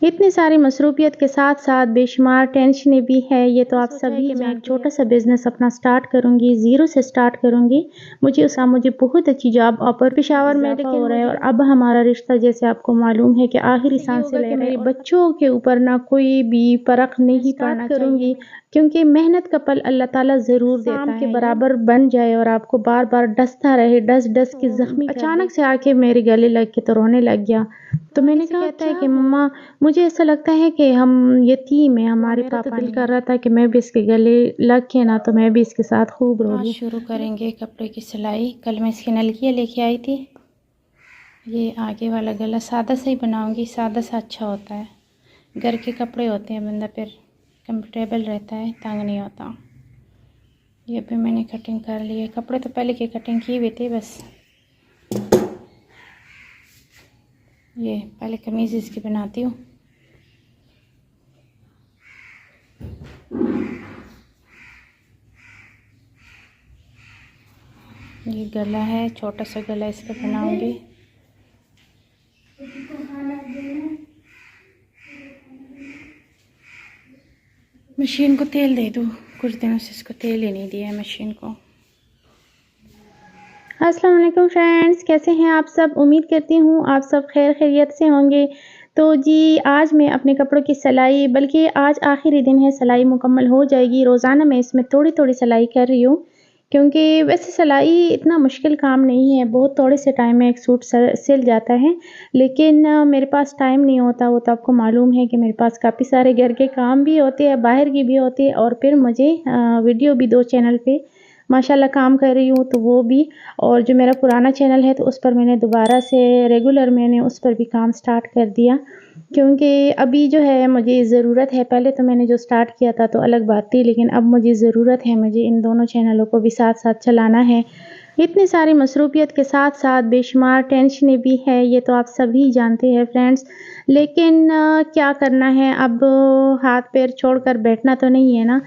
اتنی ساری مصروفیت کے ساتھ ساتھ بے شمار ٹینشنیں بھی ہے۔ یہ تو آپ سبھی میں ایک چھوٹا سا بزنس اپنا سٹارٹ کروں گی، زیرو سے سٹارٹ کروں گی۔ مجھے بہت اچھی جاب آفر پشاور میں ہو رہا ہے، اور اب ہمارا رشتہ جیسے آپ کو معلوم ہے کہ آخری سانس سے لے میرے بچوں کے اوپر نہ کوئی بھی فرق نہیں پڑنا کروں گی، کیونکہ محنت کا پھل اللہ تعالیٰ ضرور دیتا ہے۔ کے برابر بن جائے اور آپ کو بار بار ڈستا رہے، ڈس کے زخمی اچانک سے آ کے میرے گلے لگ کے تو رونے لگ گیا۔ تو میں نے کہا کہ مما مجھے ایسا لگتا ہے کہ ہم یتیم ہیں، ہمارے پاپا دل کر رہا تھا کہ میں بھی اس کے گلے لگ کے نا تو میں بھی اس کے ساتھ خوب رو لوں۔ شروع کریں گے کپڑے کی سلائی۔ کل میں اس کی نلکیاں لے کے آئی تھی۔ یہ آگے والا گلا سادہ سے ہی بناؤں گی، سادہ سا اچھا ہوتا ہے۔ گھر کے کپڑے ہوتے ہیں، بندہ پھر کمفرٹیبل رہتا ہے، تنگ نہیں ہوتا۔ یہ بھی میں نے کٹنگ کر لی ہے، کپڑے تو پہلے کی کٹنگ کی ہوئی تھی بس۔ یہ پہلے قمیض اس کی بناتی ہوں۔ یہ گلا ہے، چھوٹا سا گلا اس کا بناؤں گی۔ مشین کو تیل دے دوں، کچھ دنوں سے اس کو تیل ہی نہیں دیا ہے مشین کو۔ السلام علیکم فرینڈز، کیسے ہیں آپ سب؟ امید کرتی ہوں آپ سب خیر خیریت سے ہوں گے۔ تو جی آج میں اپنے کپڑوں کی سلائی، بلکہ آج آخری دن ہے، سلائی مکمل ہو جائے گی۔ روزانہ میں اس میں تھوڑی تھوڑی سلائی کر رہی ہوں، کیونکہ ویسے سلائی اتنا مشکل کام نہیں ہے، بہت تھوڑے سے ٹائم میں ایک سوٹ سل جاتا ہے، لیکن میرے پاس ٹائم نہیں ہوتا۔ وہ تو آپ کو معلوم ہے کہ میرے پاس کافی سارے گھر کے کام بھی ہوتے ہیں، باہر کی بھی ہوتے ہیں، اور پھر مجھے ویڈیو بھی 2 چینل پہ ماشاءاللہ کام کر رہی ہوں، تو وہ بھی، اور جو میرا پرانا چینل ہے تو اس پر میں نے دوبارہ سے ریگولر میں نے اس پر بھی کام سٹارٹ کر دیا، کیونکہ ابھی جو ہے مجھے ضرورت ہے۔ پہلے تو میں نے جو سٹارٹ کیا تھا تو الگ بات تھی، لیکن اب مجھے ضرورت ہے، مجھے ان دونوں چینلوں کو بھی ساتھ ساتھ چلانا ہے۔ اتنی ساری مصروفیت کے ساتھ ساتھ بے شمار ٹینشنیں بھی ہے، یہ تو آپ سبھی جانتے ہیں فرینڈز، لیکن کیا کرنا ہے، اب ہاتھ پیر چھوڑ کر بیٹھنا تو نہیں ہے نا۔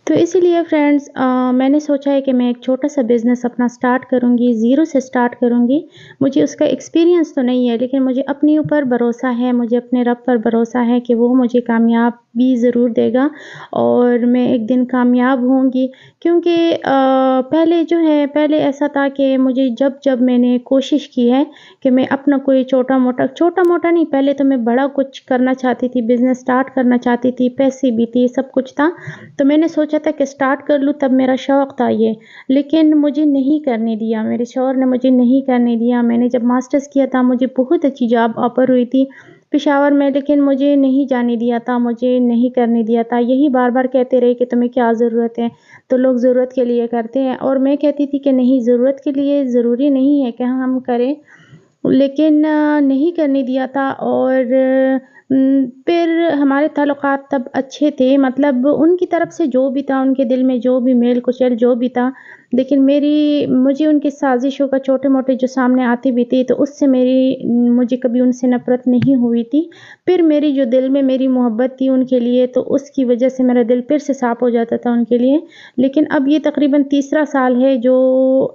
تو اسی لیے فرینڈز میں نے سوچا ہے کہ میں ایک چھوٹا سا بزنس اپنا سٹارٹ کروں گی، زیرو سے سٹارٹ کروں گی۔ مجھے اس کا ایکسپیرینس تو نہیں ہے، لیکن مجھے اپنے اوپر بھروسہ ہے، مجھے اپنے رب پر بھروسہ ہے کہ وہ مجھے کامیابی ضرور دے گا، اور میں ایک دن کامیاب ہوں گی۔ کیونکہ پہلے ایسا تھا کہ مجھے جب میں نے کوشش کی ہے کہ میں اپنا کوئی چھوٹا موٹا نہیں، پہلے تو میں بڑا کچھ کرنا چاہتی تھی، بزنس سٹارٹ کرنا چاہتی تھی، پیسے بھی تھی، سب کچھ تھا، تو میں نے سوچا تھا کہ سٹارٹ کر لوں، تب میرا شوق تھا یہ، لیکن مجھے نہیں کرنے دیا، میرے شوہر نے مجھے نہیں کرنے دیا۔ میں نے جب ماسٹرز کیا تھا مجھے بہت اچھی جاب آفر ہوئی تھی پشاور میں، لیکن مجھے نہیں جانے دیا تھا، مجھے نہیں کرنے دیا تھا۔ یہی بار بار کہتے رہے کہ تمہیں کیا ضرورت ہے، تو لوگ ضرورت کے لیے کرتے ہیں، اور میں کہتی تھی کہ نہیں، ضرورت کے لیے ضروری نہیں ہے کہ ہم کریں، لیکن نہیں کرنے دیا تھا۔ اور پھر ہمارے تعلقات تب اچھے تھے، مطلب ان کی طرف سے جو بھی تھا، ان کے دل میں جو بھی میل کچیل جو بھی تھا، لیکن مجھے ان کی سازشوں کا چھوٹے موٹے جو سامنے آتی بھی تھی، تو اس سے مجھے کبھی ان سے نفرت نہیں ہوئی تھی۔ پھر میری جو دل میں میری محبت تھی ان کے لیے، تو اس کی وجہ سے میرا دل پھر سے صاف ہو جاتا تھا ان کے لیے۔ لیکن اب یہ تقریباً تیسرا سال ہے جو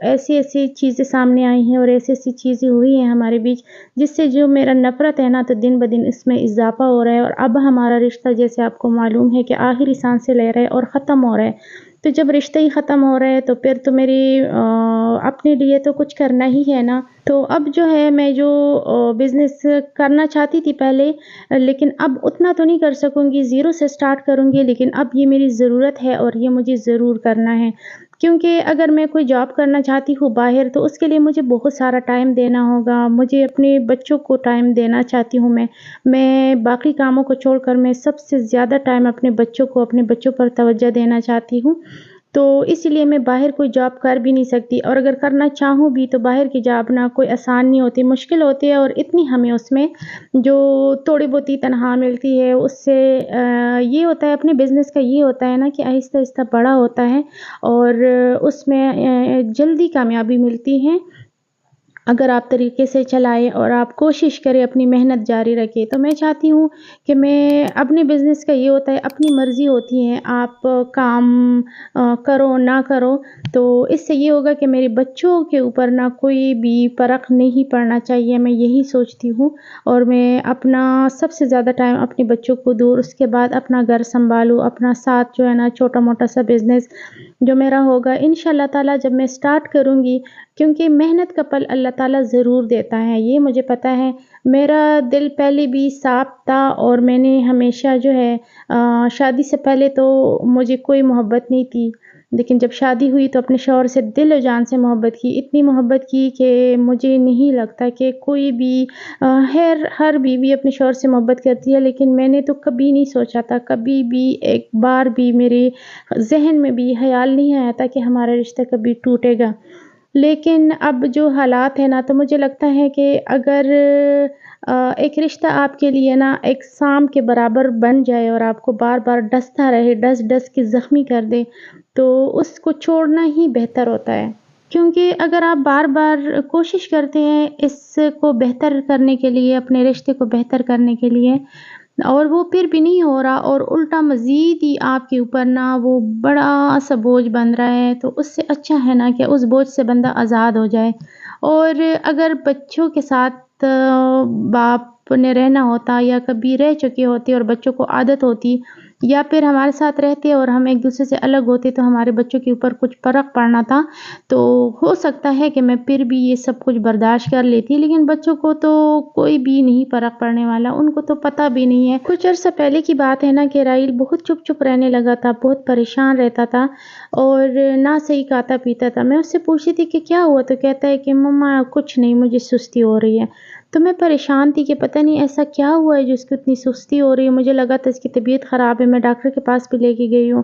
ایسی چیزیں سامنے آئی ہیں، اور ایسی چیزیں ہوئی ہیں ہمارے بیچ، جس سے جو میرا نفرت ہے نا، تو دن بدن اس میں اضافہ ہو رہا ہے، اور اب ہمارا رشتہ جیسے آپ کو معلوم ہے کہ آخری سانس سے لے رہا ہے اور ختم ہو رہا ہے۔ تو جب رشتہ ہی ختم ہو رہا ہے تو پھر تو میری اپنے لیے تو کچھ کرنا ہی ہے نا۔ تو اب جو ہے میں جو بزنس کرنا چاہتی تھی پہلے، لیکن اب اتنا تو نہیں کر سکوں گی، زیرو سے سٹارٹ کروں گی، لیکن اب یہ میری ضرورت ہے اور یہ مجھے ضرور کرنا ہے، کیونکہ اگر میں کوئی جاب کرنا چاہتی ہوں باہر، تو اس کے لیے مجھے بہت سارا ٹائم دینا ہوگا، مجھے اپنے بچوں کو ٹائم دینا چاہتی ہوں میں باقی کاموں کو چھوڑ کر میں سب سے زیادہ ٹائم اپنے بچوں پر توجہ دینا چاہتی ہوں۔ تو اسی لیے میں باہر کوئی جاب کر بھی نہیں سکتی، اور اگر کرنا چاہوں بھی تو باہر کی جاب نہ کوئی آسان نہیں ہوتی، مشکل ہوتی ہے، اور اتنی ہمیں اس میں جو تھوڑی بہت ہی تنخواہ ملتی ہے، اس سے یہ ہوتا ہے اپنے بزنس کا، یہ ہوتا ہے نا کہ آہستہ آہستہ بڑا ہوتا ہے، اور اس میں جلدی کامیابی ملتی ہے۔ اگر آپ طریقے سے چلائیں اور آپ کوشش کریں، اپنی محنت جاری رکھیں، تو میں چاہتی ہوں کہ میں اپنے بزنس کا یہ ہوتا ہے، اپنی مرضی ہوتی ہے، آپ کام کرو نہ کرو، تو اس سے یہ ہوگا کہ میرے بچوں کے اوپر نہ کوئی بھی فرق نہیں پڑنا چاہیے، میں یہی سوچتی ہوں۔ اور میں اپنا سب سے زیادہ ٹائم اپنے بچوں کو دوں، اس کے بعد اپنا گھر سنبھالوں، اپنا ساتھ جو ہے نا چھوٹا موٹا سا بزنس جو میرا ہوگا انشاءاللہ تعالیٰ جب میں سٹارٹ کروں گی، کیونکہ محنت کا پھل اللہ تعالیٰ ضرور دیتا ہے، یہ مجھے پتہ ہے۔ میرا دل پہلے بھی صاف تھا اور میں نے ہمیشہ جو ہے شادی سے پہلے تو مجھے کوئی محبت نہیں تھی، لیکن جب شادی ہوئی تو اپنے شوہر سے دل و جان سے محبت کی، اتنی محبت کی کہ مجھے نہیں لگتا کہ کوئی بھی ہر بیوی اپنے شوہر سے محبت کرتی ہے، لیکن میں نے تو کبھی نہیں سوچا تھا، کبھی بھی ایک بار بھی میرے ذہن میں بھی خیال نہیں آیا تھا کہ ہمارا رشتہ کبھی ٹوٹے گا۔ لیکن اب جو حالات ہیں نا، تو مجھے لگتا ہے کہ اگر ایک رشتہ آپ کے لیے نا ایک سام کے برابر بن جائے اور آپ کو بار بار ڈستا رہے، ڈس کے زخمی کر دے، تو اس کو چھوڑنا ہی بہتر ہوتا ہے۔ کیونکہ اگر آپ بار بار کوشش کرتے ہیں اس کو بہتر کرنے کے لیے، اپنے رشتے کو بہتر کرنے کے لیے، اور وہ پھر بھی نہیں ہو رہا اور الٹا مزید ہی آپ کے اوپر نا وہ بڑا سا بوجھ بن رہا ہے، تو اس سے اچھا ہے نا کہ اس بوجھ سے بندہ آزاد ہو جائے۔ اور اگر بچوں کے ساتھ باپ نے رہنا ہوتا یا کبھی رہ چکے ہوتے اور بچوں کو عادت ہوتی، یا پھر ہمارے ساتھ رہتے اور ہم ایک دوسرے سے الگ ہوتے تو ہمارے بچوں کے اوپر کچھ فرق پڑنا تھا، تو ہو سکتا ہے کہ میں پھر بھی یہ سب کچھ برداشت کر لیتی، لیکن بچوں کو تو کوئی بھی نہیں فرق پڑنے والا، ان کو تو پتہ بھی نہیں ہے۔ کچھ عرصہ پہلے کی بات ہے نا کہ راحیل بہت چپ رہنے لگا تھا، بہت پریشان رہتا تھا اور نہ صحیح کھاتا پیتا تھا۔ میں اس سے پوچھی تھی کہ کیا ہوا، تو کہتا ہے کہ مما کچھ نہیں، مجھے سستی ہو رہی ہے۔ تو میں پریشان تھی کہ پتہ نہیں ایسا کیا ہوا ہے جو اس کو اتنی سستی ہو رہی ہے، مجھے لگا تھا اس کی طبیعت خراب ہے، میں ڈاکٹر کے پاس بھی لے کے گئی ہوں۔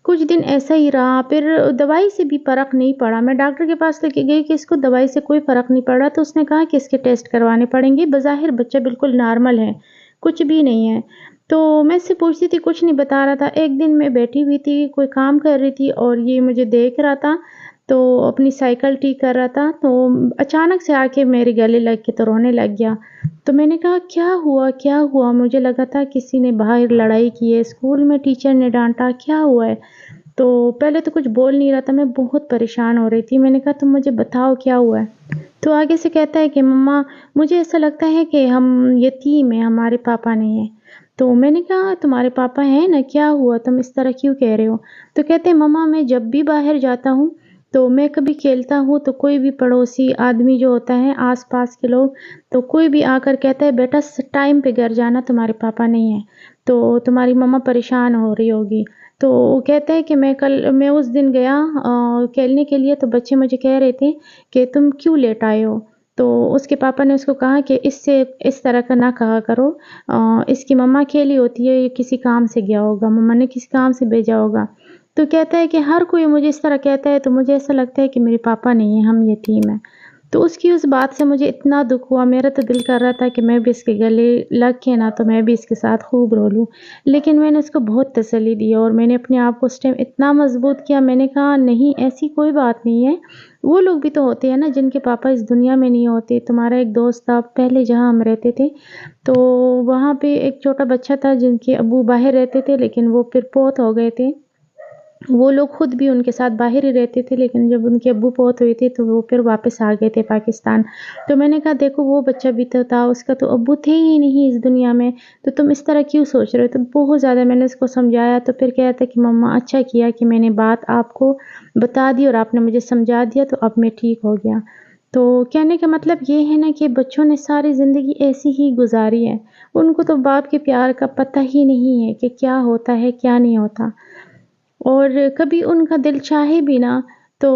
کچھ دن ایسا ہی رہا، پھر دوائی سے بھی فرق نہیں پڑا، میں ڈاکٹر کے پاس لے کے گئی کہ اس کو دوائی سے کوئی فرق نہیں پڑا، تو اس نے کہا کہ اس کے ٹیسٹ کروانے پڑیں گے، بظاہر بچہ بالکل نارمل ہے، کچھ بھی نہیں ہے۔ تو میں اس سے پوچھتی تھی، کچھ نہیں بتا رہا تھا۔ ایک دن میں بیٹھی ہوئی تھی، کوئی کام کر رہی تھی اور یہ مجھے دیکھ رہا تھا، تو اپنی سائیکل ٹھیک کر رہا تھا، تو اچانک سے آ کے میرے گلے لگ کے تو رونے لگ گیا۔ تو میں نے کہا کیا ہوا؟ مجھے لگا تھا کسی نے باہر لڑائی کی ہے، اسکول میں ٹیچر نے ڈانٹا، کیا ہوا ہے؟ تو پہلے تو کچھ بول نہیں رہا تھا، میں بہت پریشان ہو رہی تھی۔ میں نے کہا تم مجھے بتاؤ کیا ہوا ہے؟ تو آگے سے کہتا ہے کہ مما مجھے ایسا لگتا ہے کہ ہم یتیم ہیں، ہمارے پاپا نہیں ہیں۔ تو میں نے کہا تمہارے پاپا ہیں نا، کیا ہوا، تم اس طرح کیوں کہہ رہے ہو؟ تو کہتے ہیں مما میں جب بھی باہر جاتا ہوں تو میں کبھی کھیلتا ہوں تو کوئی بھی پڑوسی آدمی جو ہوتا ہے، آس پاس کے لوگ، تو کوئی بھی آ کر کہتا ہے بیٹا ٹائم پہ گھر جانا، تمہارے پاپا نہیں ہیں، تو تمہاری مما پریشان ہو رہی ہوگی۔ تو وہ کہتا ہے کہ میں اس دن گیا کھیلنے کے لیے، تو بچے مجھے کہہ رہے تھے کہ تم کیوں لیٹ آئے ہو؟ تو اس کے پاپا نے اس کو کہا کہ اس سے اس طرح کا نہ کہا کرو، اس کی مما کھیلی ہوتی ہے، یہ کسی کام سے گیا ہوگا، مما نے کسی کام سے بھیجا ہوگا۔ تو کہتا ہے کہ ہر کوئی مجھے اس طرح کہتا ہے، تو مجھے ایسا لگتا ہے کہ میرے پاپا نہیں ہیں، ہم یتیم ہیں۔ تو اس کی اس بات سے مجھے اتنا دکھ ہوا، میرا تو دل کر رہا تھا کہ میں بھی اس کے گلے لگ کے نا، تو میں بھی اس کے ساتھ خوب رو لوں، لیکن میں نے اس کو بہت تسلی دی اور میں نے اپنے آپ کو اس ٹائم اتنا مضبوط کیا، میں نے کہا نہیں ایسی کوئی بات نہیں ہے، وہ لوگ بھی تو ہوتے ہیں نا جن کے پاپا اس دنیا میں نہیں ہوتے۔ تمہارا ایک دوست تھا پہلے جہاں ہم رہتے تھے، تو وہاں پہ ایک چھوٹا بچہ تھا جن کے ابو باہر رہتے تھے، لیکن وہ پھر فوت ہو گئے تھے، وہ لوگ خود بھی ان کے ساتھ باہر ہی رہتے تھے، لیکن جب ان کے ابو فوت ہوئے تھے تو وہ پھر واپس آ گئے تھے پاکستان۔ تو میں نے کہا دیکھو وہ بچہ بھی تو تھا، اس کا تو ابو تھے ہی نہیں اس دنیا میں، تو تم اس طرح کیوں سوچ رہے ہو؟ تو بہت زیادہ میں نے اس کو سمجھایا، تو پھر کہا تھا کہ مما اچھا کیا کہ میں نے بات آپ کو بتا دی اور آپ نے مجھے سمجھا دیا، تو اب میں ٹھیک ہو گیا۔ تو کہنے کا مطلب یہ ہے نا کہ بچوں نے ساری زندگی ایسی ہی گزاری ہے، ان کو تو باپ کے پیار کا پتہ ہی نہیں ہے کہ کیا ہوتا ہے کیا نہیں ہوتا، اور کبھی ان کا دل چاہے بھی نا تو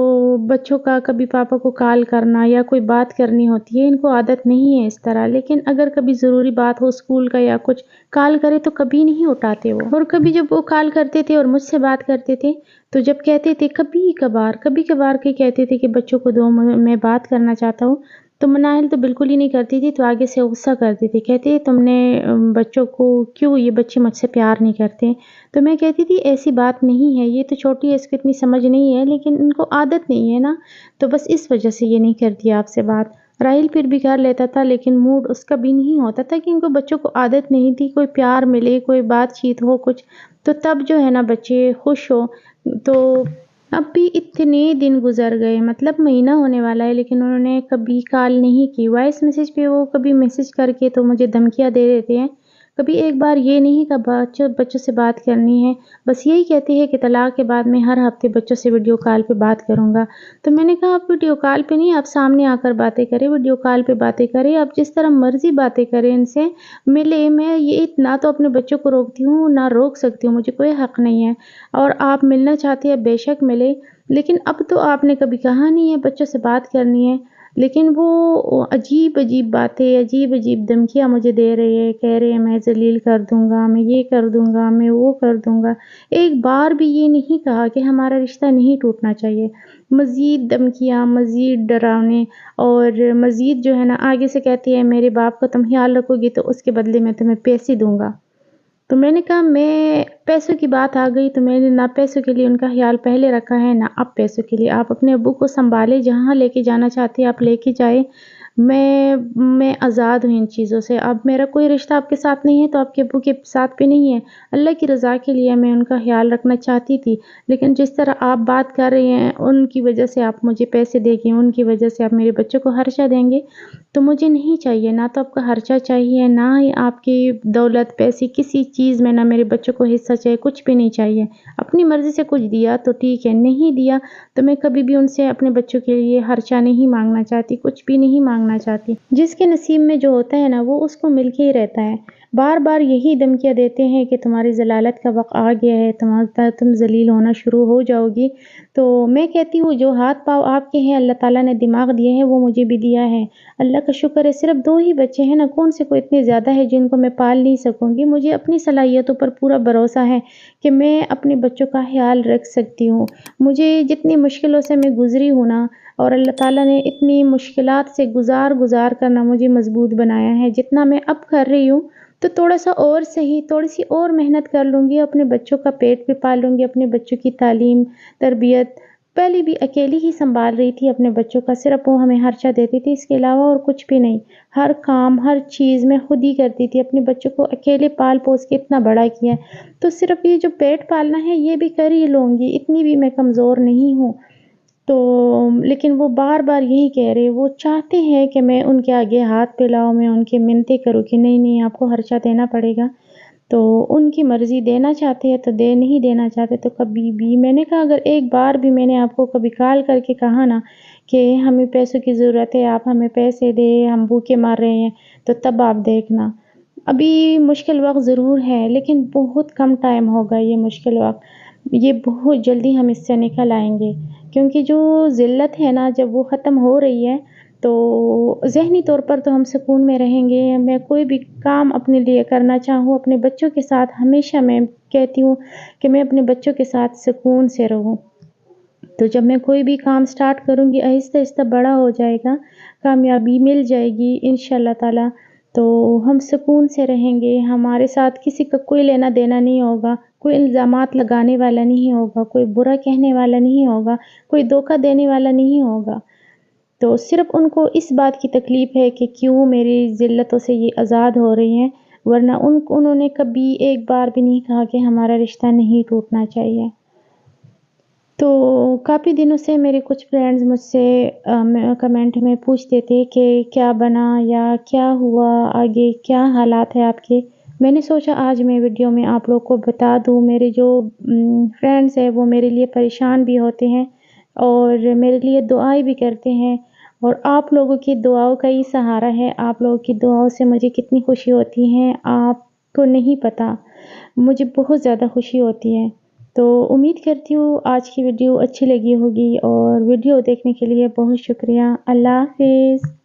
بچوں کا کبھی پاپا کو کال کرنا یا کوئی بات کرنی ہوتی ہے، ان کو عادت نہیں ہے اس طرح، لیکن اگر کبھی ضروری بات ہو اسکول کا یا کچھ کال کرے تو کبھی نہیں اٹھاتے وہ، اور کبھی جب وہ کال کرتے تھے اور مجھ سے بات کرتے تھے تو جب کہتے تھے کبھی کبھار کے کہتے تھے کہ بچوں کو دو میں بات کرنا چاہتا ہوں، تو مناہل تو بالکل ہی نہیں کرتی تھی، تو آگے سے غصہ کرتی تھی، کہتے تم نے بچوں کو کیوں، یہ بچے مجھ سے پیار نہیں کرتے؟ تو میں کہتی تھی ایسی بات نہیں ہے، یہ تو چھوٹی ہے، اس کو اتنی سمجھ نہیں ہے، لیکن ان کو عادت نہیں ہے نا، تو بس اس وجہ سے یہ نہیں کرتی آپ سے بات۔ راحیل پھر بھی کر لیتا تھا، لیکن موڈ اس کا بھی نہیں ہوتا تھا، کیونکہ بچوں کو عادت نہیں تھی کوئی پیار ملے، کوئی بات چیت ہو کچھ، تو تب جو ہے نا بچے خوش ہو۔ تو اب بھی اتنے دن گزر گئے، مطلب مہینہ ہونے والا ہے، لیکن انہوں نے کبھی کال نہیں کی۔ وائس میسج پہ وہ کبھی میسج کر کے تو مجھے دھمکیاں دے دیتے ہیں، کبھی ایک بار یہ نہیں کہ بچوں سے بات کرنی ہے، بس یہی کہتے ہیں کہ طلاق کے بعد میں ہر ہفتے بچوں سے ویڈیو کال پہ بات کروں گا۔ تو میں نے کہا آپ ویڈیو کال پہ نہیں، آپ سامنے آ کر باتیں کریں، ویڈیو کال پہ باتیں کریں، آپ جس طرح مرضی باتیں کریں، ان سے ملے۔ میں یہ نہ تو اپنے بچوں کو روکتی ہوں نہ روک سکتی ہوں، مجھے کوئی حق نہیں ہے، اور آپ ملنا چاہتے ہیں بے شک ملے، لیکن اب تو آپ نے کبھی کہا نہیں ہے بچوں سے بات کرنی ہے۔ لیکن وہ عجیب عجیب باتیں، عجیب عجیب دھمکیاں مجھے دے رہے ہیں، کہہ رہے ہیں میں ذلیل کر دوں گا، میں یہ کر دوں گا، میں وہ کر دوں گا۔ ایک بار بھی یہ نہیں کہا کہ ہمارا رشتہ نہیں ٹوٹنا چاہیے۔ مزید دھمکیاں، مزید ڈرانے، اور مزید جو ہے نا آگے سے کہتی ہے میرے باپ کا تم خیال رکھو گی تو اس کے بدلے میں تمہیں پیسے دوں گا۔ تو میں نے کہا میں پیسوں کی بات آ گئی تو میں نے نہ پیسوں کے لیے ان کا خیال پہلے رکھا ہے، نہ اب پیسوں کے لیے۔ آپ اپنے ابو کو سنبھالے، جہاں لے کے جانا چاہتے ہیں آپ لے کے جائیں، میں آزاد ہوں ان چیزوں سے۔ اب میرا کوئی رشتہ آپ کے ساتھ نہیں ہے تو آپ کے ابو کے ساتھ بھی نہیں ہے، اللہ کی رضا کے لیے میں ان کا خیال رکھنا چاہتی تھی، لیکن جس طرح آپ بات کر رہے ہیں ان کی وجہ سے آپ مجھے پیسے دیں گے، ان کی وجہ سے آپ میرے بچوں کو خرچہ دیں گے، تو مجھے نہیں چاہیے، نہ تو آپ کا خرچہ چاہیے، نہ ہی آپ کی دولت پیسے کسی چیز میں، نہ میرے بچوں کو حصہ چاہیے، کچھ بھی نہیں چاہیے۔ اپنی مرضی سے کچھ دیا تو ٹھیک ہے، نہیں دیا تو میں کبھی بھی ان سے اپنے بچوں کے لیے خرچہ نہیں مانگنا چاہتی، کچھ بھی نہیں مانگنا چاہتی۔ جس کے نصیب میں جو ہوتا ہے نا وہ اس کو مل کے ہی رہتا ہے۔ بار بار یہی دھمکیاں دیتے ہیں کہ تمہاری ذلالت کا وقت آ گیا ہے، تم ذلیل ہونا شروع ہو جاؤ گی۔ تو میں کہتی ہوں جو ہاتھ پاؤں آپ کے ہیں، اللہ تعالیٰ نے دماغ دیے ہیں، وہ مجھے بھی دیا ہے، اللہ کا شکر ہے۔ صرف 2 ہی بچے ہیں نا، کون سے کوئی اتنے زیادہ ہے جن کو میں پال نہیں سکوں گی۔ مجھے اپنی صلاحیتوں پر پورا بھروسہ ہے کہ میں اپنے بچوں کا خیال رکھ سکتی ہوں۔ مجھے جتنی مشکلوں سے میں گزری ہوں نا، اور اللہ تعالیٰ نے اتنی مشکلات سے گزار کرنا مجھے مضبوط بنایا ہے، جتنا میں اب کر رہی ہوں تو تھوڑا سا اور صحیح، تھوڑی سی اور محنت کر لوں گی، اپنے بچوں کا پیٹ بھی پالوں گی، اپنے بچوں کی تعلیم تربیت پہلے بھی اکیلی ہی سنبھال رہی تھی اپنے بچوں کا، صرف وہ ہمیں خرچہ دیتی تھی، اس کے علاوہ اور کچھ بھی نہیں۔ ہر کام، ہر چیز میں خود ہی کرتی تھی، اپنے بچوں کو اکیلے پال پوس کے اتنا بڑا کیا ہے، تو صرف یہ جو پیٹ پالنا ہے یہ بھی کر ہی لوں گی، اتنی بھی میں کمزور نہیں ہوں۔ تو لیکن وہ بار بار یہی کہہ رہے، وہ چاہتے ہیں کہ میں ان کے آگے ہاتھ پھیلاؤں، میں ان کے منتیں کروں کہ نہیں آپ کو خرچہ دینا پڑے گا، تو ان کی مرضی، دینا چاہتے ہیں تو دے، نہیں دینا چاہتے تو کبھی بھی۔ میں نے کہا اگر ایک بار بھی میں نے آپ کو کبھی کال کر کے کہا نا کہ ہمیں پیسوں کی ضرورت ہے، آپ ہمیں پیسے دیں، ہم بھوکے مار رہے ہیں، تو تب آپ دیکھنا۔ ابھی مشکل وقت ضرور ہے، لیکن بہت کم ٹائم ہوگا یہ مشکل وقت، یہ بہت جلدی ہم اس سے نکل آئیں گے، کیونکہ جو ذلت ہے نا جب وہ ختم ہو رہی ہے تو ذہنی طور پر تو ہم سکون میں رہیں گے۔ میں کوئی بھی کام اپنے لیے کرنا چاہوں، اپنے بچوں کے ساتھ، ہمیشہ میں کہتی ہوں کہ میں اپنے بچوں کے ساتھ سکون سے رہوں۔ تو جب میں کوئی بھی کام سٹارٹ کروں گی، آہستہ آہستہ بڑا ہو جائے گا، کامیابی مل جائے گی انشاءاللہ تعالیٰ، تو ہم سکون سے رہیں گے، ہمارے ساتھ کسی کا کوئی لینا دینا نہیں ہوگا، کوئی الزامات لگانے والا نہیں ہوگا، کوئی برا کہنے والا نہیں ہوگا، کوئی دھوکہ دینے والا نہیں ہوگا۔ تو صرف ان کو اس بات کی تکلیف ہے کہ کیوں میری ذلتوں سے یہ آزاد ہو رہی ہیں، ورنہ انہوں نے کبھی ایک بار بھی نہیں کہا کہ ہمارا رشتہ نہیں ٹوٹنا چاہیے۔ تو کافی دنوں سے میرے کچھ فرینڈز مجھ سے کمنٹ میں پوچھتے تھے کہ کیا بنا یا کیا ہوا، آگے کیا حالات ہیں آپ کے۔ میں نے سوچا آج میں ویڈیو میں آپ لوگ کو بتا دوں۔ میرے جو فرینڈز ہیں وہ میرے لیے پریشان بھی ہوتے ہیں اور میرے لیے دعائیں بھی کرتے ہیں، اور آپ لوگوں کی دعاؤں کا ہی سہارا ہے۔ آپ لوگوں کی دعاؤں سے مجھے کتنی خوشی ہوتی ہے آپ کو نہیں پتہ، مجھے بہت زیادہ خوشی ہوتی ہے۔ تو امید کرتی ہوں آج کی ویڈیو اچھی لگی ہوگی، اور ویڈیو دیکھنے کے لیے بہت شکریہ۔ اللہ حافظ۔